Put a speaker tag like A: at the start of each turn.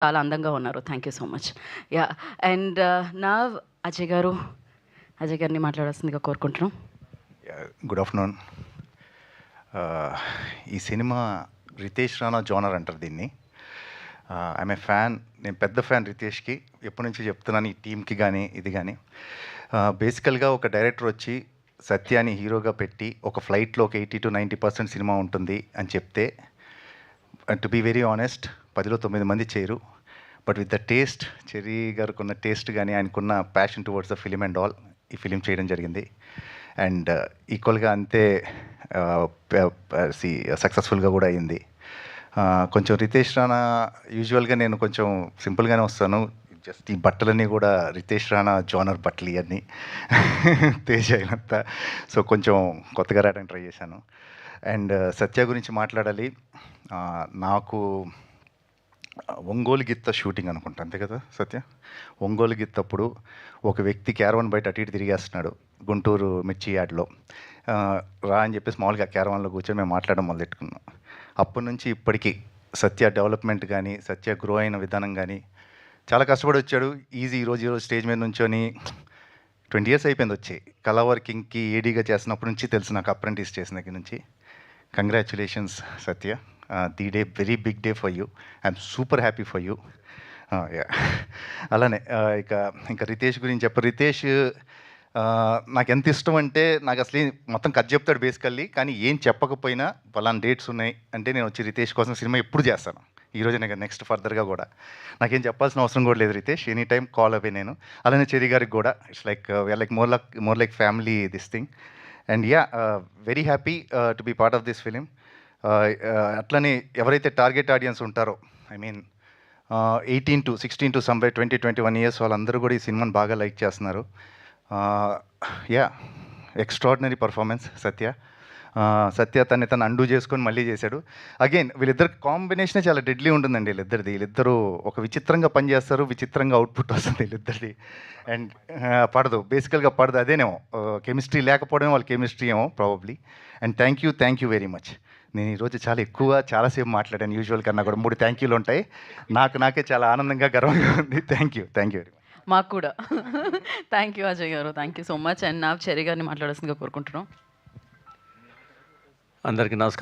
A: చాలా అందంగా ఉన్నారు. Thank you so much. Yeah! And now Ajay గారు, అజయ్ గారిని మాట్లాడాల్సిందిగా కోరుకుంటున్నాం.
B: Good afternoon. ఈ సినిమా రితేష్ రాణా జోనర్ అంటారు దీన్ని. I'm a fan. నేను పెద్ద ఫ్యాన్ రితేష్కి. ఎప్పటి నుంచి చెప్తున్నాను ఈ టీంకి కానీ ఇది కానీ. బేసికల్గా ఒక డైరెక్టర్ వచ్చి సత్యాని హీరోగా పెట్టి ఒక ఫ్లైట్లో ఒక 80-90% సినిమా ఉంటుంది అని చెప్తే, టు బీ వెరీ ఆనెస్ట్, 10లో 9 మంది చేయరు. But with the taste, cherry గారికి ఉన్న టేస్ట్ కానీ ఆయనకున్న passion towards the film and all, ఈ ఫిలిం చేయడం జరిగింది. అండ్ ఈక్వల్గా అంతే సక్సెస్ఫుల్గా కూడా అయింది. కొంచెం రితేష్ రాణా, యూజువల్గా నేను కొంచెం సింపుల్గానే వస్తాను. జస్ట్ ఈ బట్టలన్నీ కూడా రితేష్ రాణా జోనర్ బట్టలు ఇవన్నీ తేజ అయినంత. సో కొంచెం కొత్తగా రావడానికి ట్రై చేశాను. అండ్ సత్య గురించి మాట్లాడాలి. నాకు ఒంగోలు గిత్త షూటింగ్ అనుకుంటా, అంతే కదా సత్య? ఒంగోలు గిత్తప్పుడు ఒక వ్యక్తి క్యారవాన్ బయట అటు ఇటు తిరిగేస్తున్నాడు గుంటూరు మిర్చి యార్డ్లో. రా అని చెప్పేసి మామూలుగా క్యారవాన్లో కూర్చొని మేము మాట్లాడడం మొదలెట్టుకున్నాం. అప్పటి నుంచి ఇప్పటికీ సత్య డెవలప్మెంట్ కానీ, సత్య గ్రో అయిన విధానం కానీ, చాలా కష్టపడి వచ్చాడు. ఈరోజు స్టేజ్ మీద నుంచొని 20 years అయిపోయింది వచ్చి. కళా వర్కింగ్కి ఏడీగా చేస్తున్నప్పటి నుంచి తెలుసు నాకు, అప్రెంటిస్ చేసిన దగ్గర నుంచి. Congratulations Satya. The day very big day for you. I'm super happy for you. అలానే ఇంకా రితేష్ గురించి రితేష్ నాకు ఎంత ఇష్టం అంటే, నాకు అసలు మొత్తం కథ చెప్తాడు బేసికల్లీ, కానీ ఏం చెప్పకపోయినా పలానా డేట్స్ ఉన్నాయి అంటే నేను వచ్చి రితేష్ కోసం సినిమా ఎప్పుడు చేస్తాను. ఈరోజు నేను నెక్స్ట్ ఫర్దర్గా కూడా నాకేం చెప్పాల్సిన అవసరం కూడా లేదు Ritesh. Any time call away నేను. అలానే చెర్రీ గారికి కూడా it's like more like family this thing. And very happy to be part of this film. అట్లనే ఎవరైతే టార్గెట్ ఆడియన్స్ ఉంటారో, I mean 18 to 16 to somewhere 20-21 years వాళ్ళందరూ కూడా ఈ సినిమాని బాగా లైక్ చేస్తున్నారు. ఎక్స్ట్రాడినరీ పర్ఫార్మెన్స్ సత్య. సత్య తను అండూ చేసుకొని మళ్ళీ చేశాడు. అగైన్ వీళ్ళిద్దరు కాంబినేషనే చాలా డెడ్లీ ఉంటుందండి. వీళ్ళిద్దరూ ఒక విచిత్రంగా పనిచేస్తారు, విచిత్రంగా అవుట్పుట్ వస్తుంది వీళ్ళిద్దరిది. అండ్ పడదు, బేసికల్గా పడదు. అదేనేమో కెమిస్ట్రీ లేకపోవడమే వాళ్ళ కెమిస్ట్రీ ఏమో probably. And thank you very much. నేను ఈరోజు చాలాసేపు మాట్లాడాను. యూజువల్ కన్నా కూడా 3 థ్యాంక్ యూలు ఉంటాయి. నాకే చాలా ఆనందంగా, గర్వంగా ఉంది. Thank you very much.
A: మాకు కూడా. థ్యాంక్ యూ అజయ్ గారు, thank you so much. And నా చెర్రీ గారిని మాట్లాడాల్సిందిగా కోరుకుంటున్నాం.
C: అందరికీ నమస్కారం.